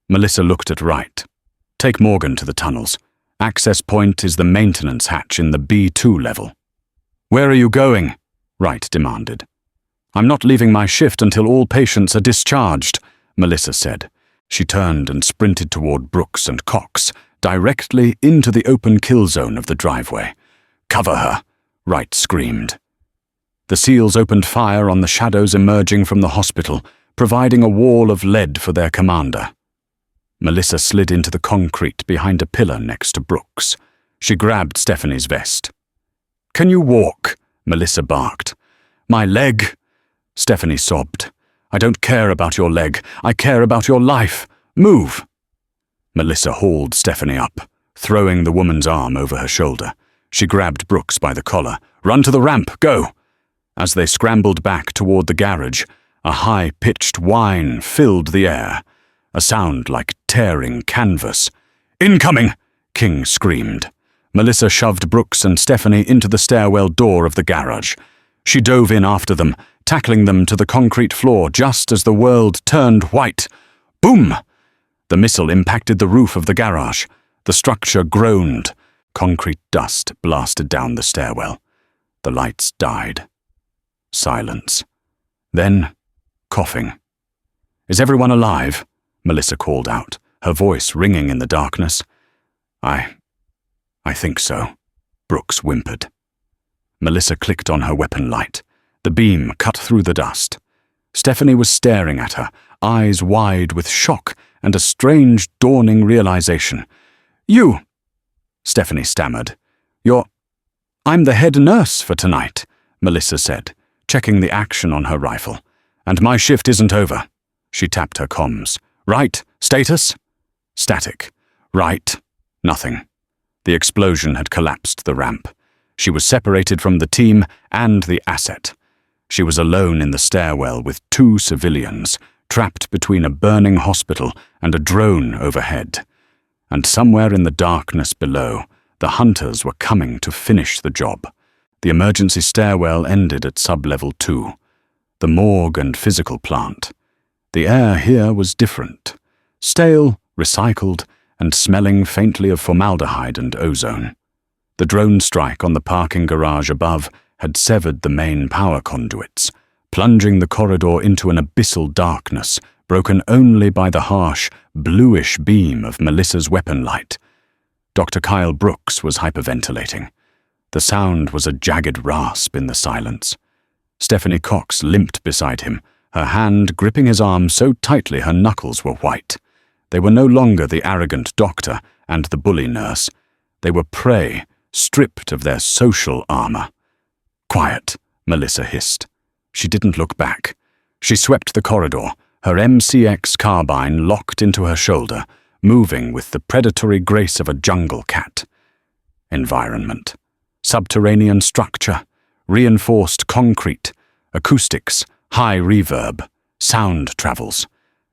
Melissa looked at Wright. "Take Morgan to the tunnels. Access point is the maintenance hatch in the B2 level." "Where are you going?" Wright demanded. "I'm not leaving my shift until all patients are discharged," Melissa said. She turned and sprinted toward Brooks and Cox, directly into the open kill zone of the driveway. "Cover her!" Wright screamed. The SEALs opened fire on the shadows emerging from the hospital, providing a wall of lead for their commander. Melissa slid into the concrete behind a pillar next to Brooks. She grabbed Stephanie's vest. "Can you walk?" Melissa barked. "My leg." Stephanie sobbed. "I don't care about your leg. I care about your life. Move." Melissa hauled Stephanie up, throwing the woman's arm over her shoulder. She grabbed Brooks by the collar. "Run to the ramp, go!" As they scrambled back toward the garage, a high-pitched whine filled the air, a sound like tearing canvas. "Incoming!" King screamed. Melissa shoved Brooks and Stephanie into the stairwell door of the garage. She dove in after them, tackling them to the concrete floor just as the world turned white. Boom! The missile impacted the roof of the garage. The structure groaned. Concrete dust blasted down the stairwell. The lights died. Silence. Then, coughing. "Is everyone alive?" Melissa called out, her voice ringing in the darkness. I think so," Brooks whimpered. Melissa clicked on her weapon light. The beam cut through the dust. Stephanie was staring at her, eyes wide with shock and a strange, dawning realization. "You," Stephanie stammered. "I'm the head nurse for tonight," Melissa said, checking the action on her rifle. "And my shift isn't over." She tapped her comms. "Right, status?" "Static." "Right." Nothing. The explosion had collapsed the ramp. She was separated from the team and the asset. She was alone in the stairwell with 2 civilians, trapped between a burning hospital and a drone overhead. And somewhere in the darkness below, the hunters were coming to finish the job. The emergency stairwell ended at sub-level 2, the morgue and physical plant. The air here was different, stale, recycled, and smelling faintly of formaldehyde and ozone. The drone strike on the parking garage above had severed the main power conduits, plunging the corridor into an abyssal darkness, broken only by the harsh, bluish beam of Melissa's weapon light. Dr. Kyle Brooks was hyperventilating. The sound was a jagged rasp in the silence. Stephanie Cox limped beside him, her hand gripping his arm so tightly her knuckles were white. They were no longer the arrogant doctor and the bully nurse. They were prey, stripped of their social armor. "Quiet," Melissa hissed. She didn't look back. She swept the corridor, her MCX carbine locked into her shoulder, moving with the predatory grace of a jungle cat. Environment. Subterranean structure. Reinforced concrete. Acoustics. High reverb. Sound travels.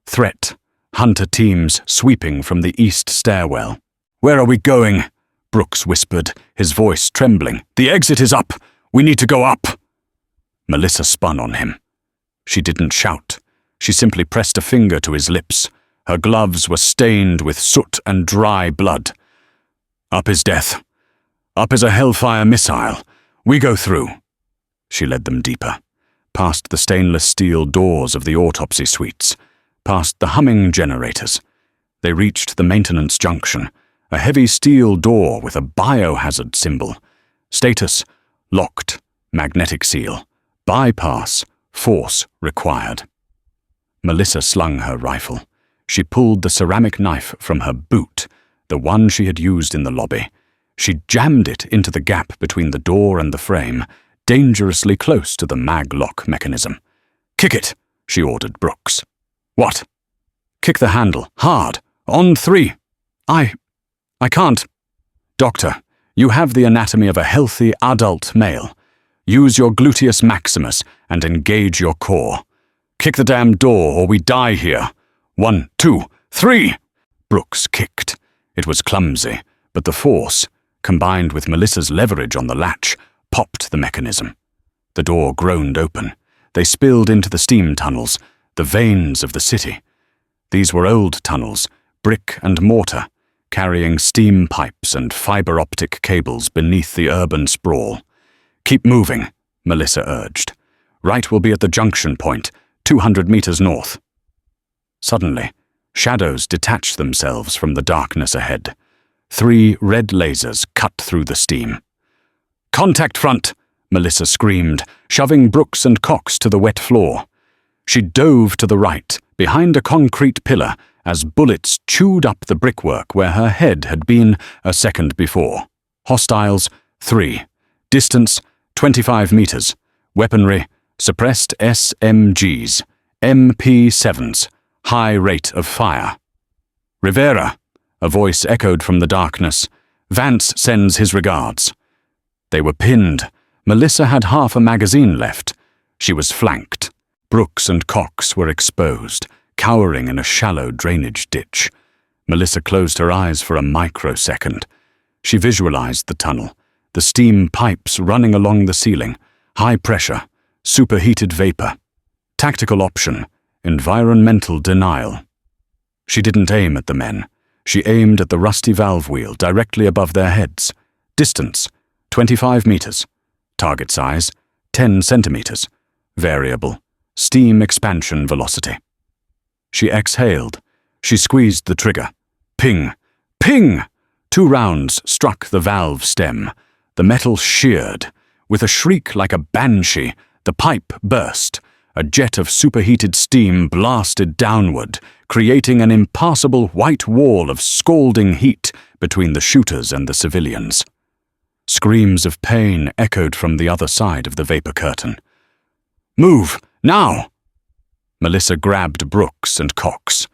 Threat. Hunter teams sweeping from the east stairwell. "Where are we going?" Brooks whispered, his voice trembling. "The exit is up. We need to go up." Melissa spun on him. She didn't shout. She simply pressed a finger to his lips. Her gloves were stained with soot and dry blood. "Up is death. Up is a Hellfire missile. We go through." She led them deeper, past the stainless steel doors of the autopsy suites, past the humming generators. They reached the maintenance junction, a heavy steel door with a biohazard symbol. Status: locked, magnetic seal. Bypass, force required. Melissa slung her rifle. She pulled the ceramic knife from her boot, the one she had used in the lobby. She jammed it into the gap between the door and the frame, dangerously close to the mag-lock mechanism. "Kick it," she ordered Brooks. "What?" "Kick the handle, hard, on 3. I can't." "Doctor, you have the anatomy of a healthy adult male. Use your gluteus maximus and engage your core. Kick the damn door or we die here. 1, 2, 3! Brooks kicked. It was clumsy, but the force, combined with Melissa's leverage on the latch, popped the mechanism. The door groaned open. They spilled into the steam tunnels, the veins of the city. These were old tunnels, brick and mortar, carrying steam pipes and fiber-optic cables beneath the urban sprawl. "Keep moving," Melissa urged. "Right will be at the junction point, 200 meters north." Suddenly, shadows detached themselves from the darkness ahead. 3 red lasers cut through the steam. "Contact front!" Melissa screamed, shoving Brooks and Cox to the wet floor. She dove to the right, behind a concrete pillar, as bullets chewed up the brickwork where her head had been a second before. Hostiles, 3. Distance, 25 meters. Weaponry, suppressed SMGs, MP7s, high rate of fire. "Rivera," a voice echoed from the darkness. "Vance sends his regards." They were pinned. Melissa had half a magazine left. She was flanked. Brooks and Cox were exposed, cowering in a shallow drainage ditch. Melissa closed her eyes for a microsecond. She visualized the tunnel, the steam pipes running along the ceiling, high pressure, superheated vapor. Tactical option, environmental denial. She didn't aim at the men. She aimed at the rusty valve wheel directly above their heads. Distance, 25 meters. Target size, 10 centimeters. Variable, steam expansion velocity. She exhaled. She squeezed the trigger. Ping! Ping! 2 rounds struck the valve stem. The metal sheared. With a shriek like a banshee, the pipe burst. A jet of superheated steam blasted downward, creating an impassable white wall of scalding heat between the shooters and the civilians. Screams of pain echoed from the other side of the vapor curtain. "Move! Now!" Melissa grabbed Brooks and Cox.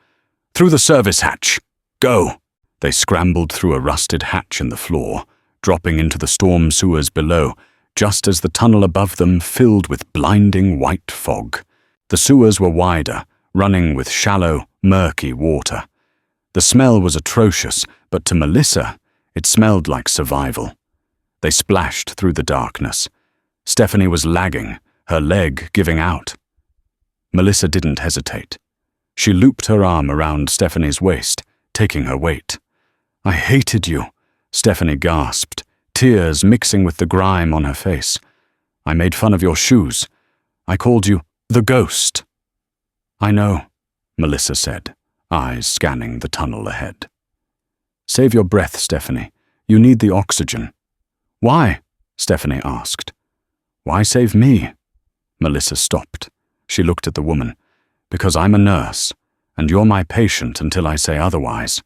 "Through the service hatch. Go!" They scrambled through a rusted hatch in the floor, dropping into the storm sewers below, just as the tunnel above them filled with blinding white fog. The sewers were wider, running with shallow, murky water. The smell was atrocious, but to Melissa, it smelled like survival. They splashed through the darkness. Stephanie was lagging, her leg giving out. Melissa didn't hesitate. She looped her arm around Stephanie's waist, taking her weight. "I hated you," Stephanie gasped, tears mixing with the grime on her face. "I made fun of your shoes. I called you the ghost." "I know," Melissa said, eyes scanning the tunnel ahead. "Save your breath, Stephanie. You need the oxygen." "Why?" Stephanie asked. "Why save me?" Melissa stopped. She looked at the woman. "Because I'm a nurse, and you're my patient until I say otherwise."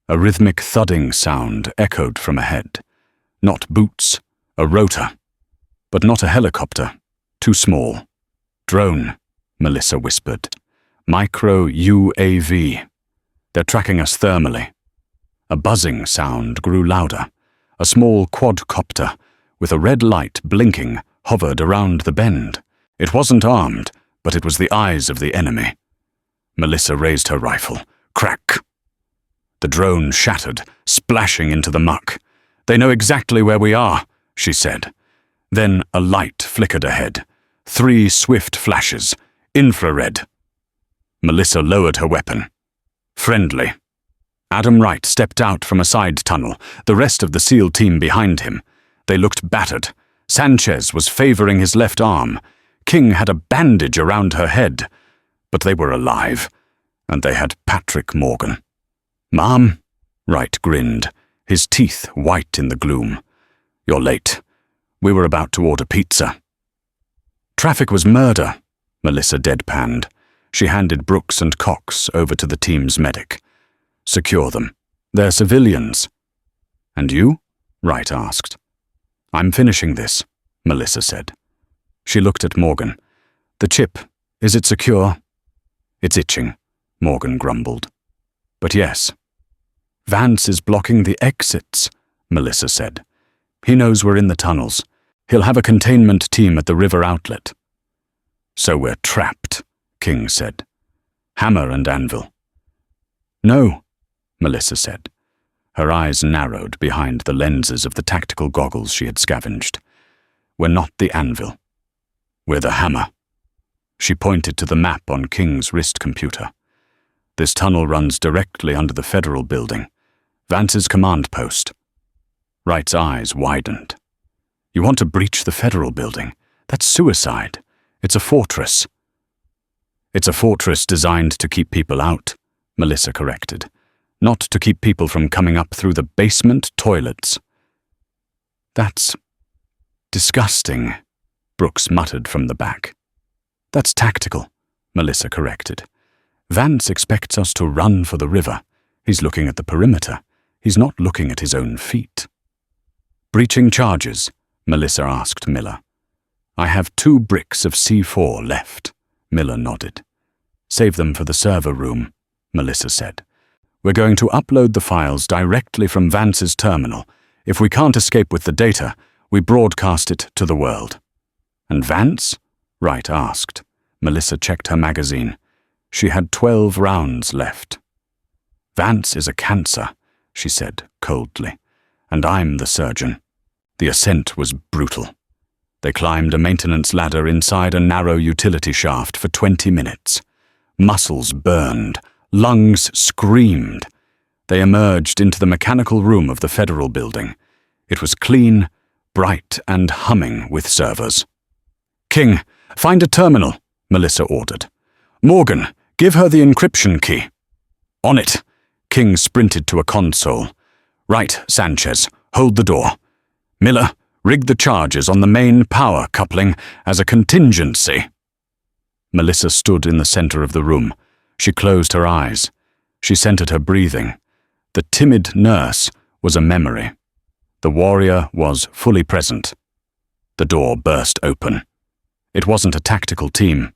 A rhythmic thudding sound echoed from ahead. Not boots, a rotor. But not a helicopter. Too small. "Drone," Melissa whispered. Micro-UAV. They're tracking us thermally. A buzzing sound grew louder. A small quadcopter, with a red light blinking, hovered around the bend. It wasn't armed, but it was the eyes of the enemy. Melissa raised her rifle. Crack! The drone shattered, splashing into the muck. They know exactly where we are, she said. Then a light flickered ahead. 3 swift flashes. Infrared. Melissa lowered her weapon. Friendly. Adam Wright stepped out from a side tunnel, the rest of the SEAL team behind him. They looked battered. Sanchez was favoring his left arm. King had a bandage around her head. But they were alive, and they had Patrick Morgan. Mom? Wright grinned, his teeth white in the gloom. You're late. We were about to order pizza. Traffic was murder, Melissa deadpanned. She handed Brooks and Cox over to the team's medic. Secure them. They're civilians. And you? Wright asked. I'm finishing this, Melissa said. She looked at Morgan. The chip, is it secure? It's itching, Morgan grumbled. But yes. Vance is blocking the exits, Melissa said. He knows we're in the tunnels. He'll have a containment team at the river outlet. So we're trapped, King said. Hammer and anvil. No, Melissa said. Her eyes narrowed behind the lenses of the tactical goggles she had scavenged. We're not the anvil. We're the hammer. She pointed to the map on King's wrist computer. This tunnel runs directly under the Federal building, Vance's command post. Wright's eyes widened. You want to breach the Federal building? That's suicide. It's a fortress. It's a fortress designed to keep people out, Melissa corrected, not to keep people from coming up through the basement toilets. That's disgusting, Brooks muttered from the back. That's tactical, Melissa corrected. Vance expects us to run for the river. He's looking at the perimeter. He's not looking at his own feet. Breaching charges, Melissa asked Miller. I have 2 bricks of C4 left, Miller nodded. Save them for the server room, Melissa said. We're going to upload the files directly from Vance's terminal. If we can't escape with the data, we broadcast it to the world. And Vance? Wright asked. Melissa checked her magazine. She had 12 rounds left. Vance is a cancer, she said coldly, and I'm the surgeon. The ascent was brutal. They climbed a maintenance ladder inside a narrow utility shaft for 20 minutes. Muscles burned, lungs screamed. They emerged into the mechanical room of the Federal building. It was clean, bright, and humming with servers. King, find a terminal, Melissa ordered. Morgan, give her the encryption key. On it. King sprinted to a console. Right, Sanchez, hold the door. Miller, rig the charges on the main power coupling as a contingency. Melissa stood in the center of the room. She closed her eyes. She centered her breathing. The timid nurse was a memory. The warrior was fully present. The door burst open. It wasn't a tactical team.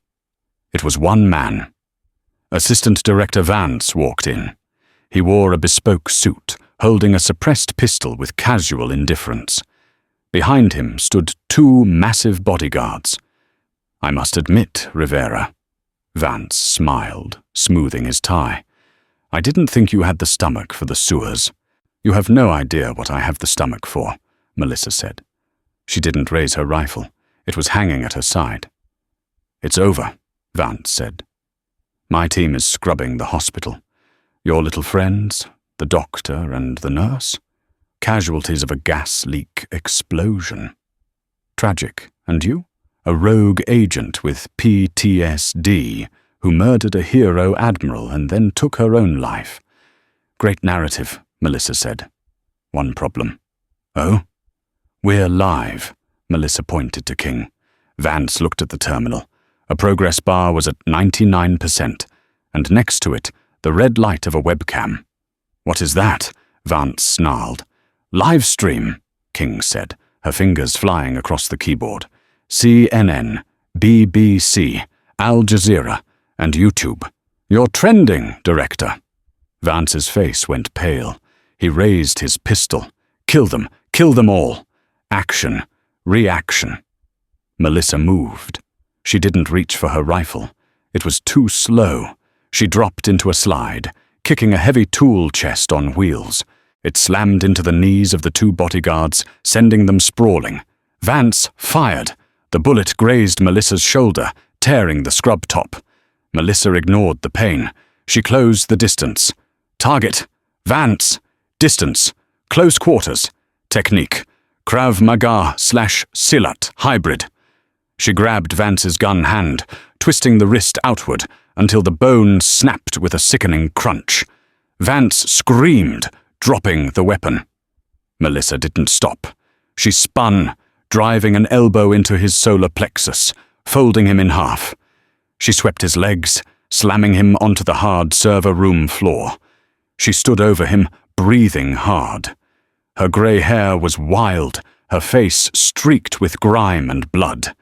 It was one man. Assistant Director Vance walked in. He wore a bespoke suit, holding a suppressed pistol with casual indifference. Behind him stood 2 massive bodyguards. I must admit, Rivera. Vance smiled, smoothing his tie. I didn't think you had the stomach for the sewers. You have no idea what I have the stomach for, Melissa said. She didn't raise her rifle. It was hanging at her side. It's over, Vance said. My team is scrubbing the hospital. Your little friends, the doctor and the nurse, casualties of a gas leak explosion. Tragic, and you? A rogue agent with PTSD who murdered a hero admiral and then took her own life. Great narrative, Melissa said. One problem. Oh? We're live, Melissa pointed to King. Vance looked at the terminal. A progress bar was at 99%, and next to it, the red light of a webcam. What is that? Vance snarled. Live stream, King said, her fingers flying across the keyboard. CNN, BBC, Al Jazeera, and YouTube. You're trending, Director. Vance's face went pale. He raised his pistol. Kill them all. Action, reaction. Melissa moved. She didn't reach for her rifle. It was too slow. She dropped into a slide, kicking a heavy tool chest on wheels. It slammed into the knees of the two bodyguards, sending them sprawling. Vance fired. The bullet grazed Melissa's shoulder, tearing the scrub top. Melissa ignored the pain. She closed the distance. Target. Vance. Distance. Close quarters. Technique. Krav Maga/Silat hybrid. She grabbed Vance's gun hand, twisting the wrist outward until the bone snapped with a sickening crunch. Vance screamed, dropping the weapon. Melissa didn't stop. She spun, driving an elbow into his solar plexus, folding him in half. She swept his legs, slamming him onto the hard server room floor. She stood over him, breathing hard. Her grey hair was wild, her face streaked with grime and blood.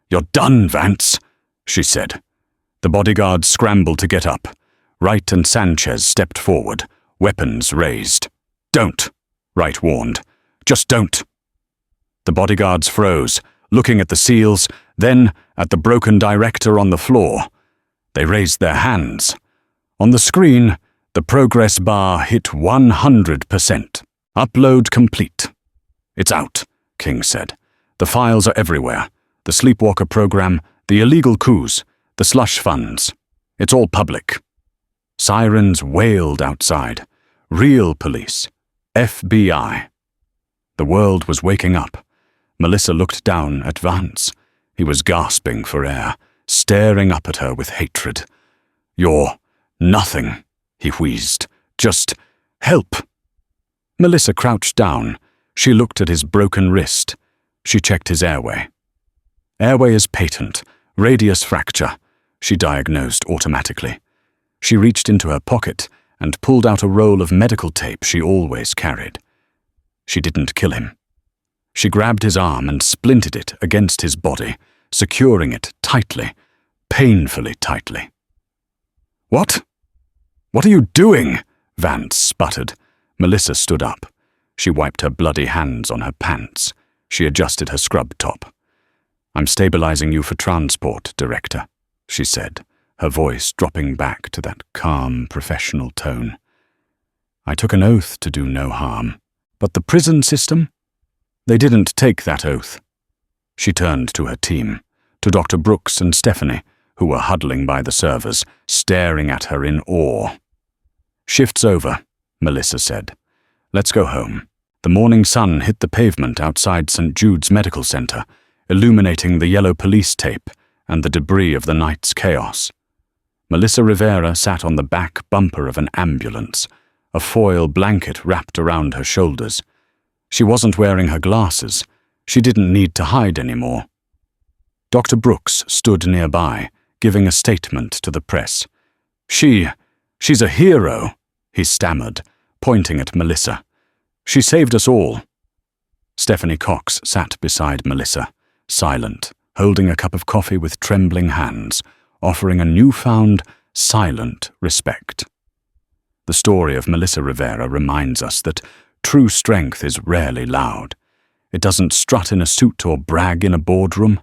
"You're done, Vance," she said. The bodyguards scrambled to get up. Wright and Sanchez stepped forward, weapons raised. "Don't," Wright warned. "Just don't." The bodyguards froze, looking at the SEALs, then at the broken director on the floor. They raised their hands. On the screen, the progress bar hit 100%. Upload complete. "It's out," King said. "The files are everywhere. The Sleepwalker program, the illegal coups, the slush funds. It's all public." Sirens wailed outside. Real police. FBI. The world was waking up. Melissa looked down at Vance. He was gasping for air, staring up at her with hatred. "You're nothing," he wheezed. "Just help." Melissa crouched down. She looked at his broken wrist. She checked his airway. "Airway is patent. Radius fracture," she diagnosed automatically. She reached into her pocket and pulled out a roll of medical tape she always carried. She didn't kill him. She grabbed his arm and splinted it against his body, securing it tightly, painfully tightly. "What? What are you doing?" Vance sputtered. Melissa stood up. She wiped her bloody hands on her pants. She adjusted her scrub top. "I'm stabilizing you for transport, Director," she said, her voice dropping back to that calm, professional tone. "I took an oath to do no harm, but the prison system? They didn't take that oath." She turned to her team, to Dr. Brooks and Stephanie, who were huddling by the servers, staring at her in awe. "Shift's over," Melissa said. "Let's go home." The morning sun hit the pavement outside St. Jude's Medical Center, illuminating the yellow police tape and the debris of the night's chaos. Melissa Rivera sat on the back bumper of an ambulance, a foil blanket wrapped around her shoulders. She wasn't wearing her glasses. She didn't need to hide anymore. Dr. Brooks stood nearby, giving a statement to the press. She's a hero," he stammered, pointing at Melissa. "She saved us all." Stephanie Cox sat beside Melissa, silent, holding a cup of coffee with trembling hands, offering a newfound, silent respect. The story of Melissa Rivera reminds us that true strength is rarely loud. It doesn't strut in a suit or brag in a boardroom.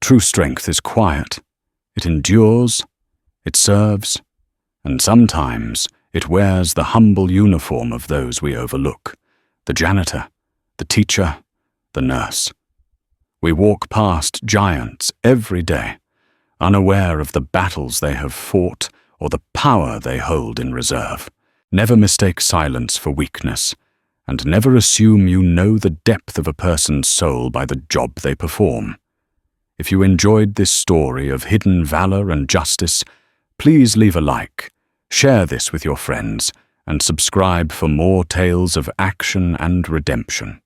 True strength is quiet. It endures, it serves, and sometimes it wears the humble uniform of those we overlook, the janitor, the teacher, the nurse. We walk past giants every day, unaware of the battles they have fought or the power they hold in reserve. Never mistake silence for weakness, and never assume you know the depth of a person's soul by the job they perform. If you enjoyed this story of hidden valor and justice, please leave a like, share this with your friends, and subscribe for more tales of action and redemption.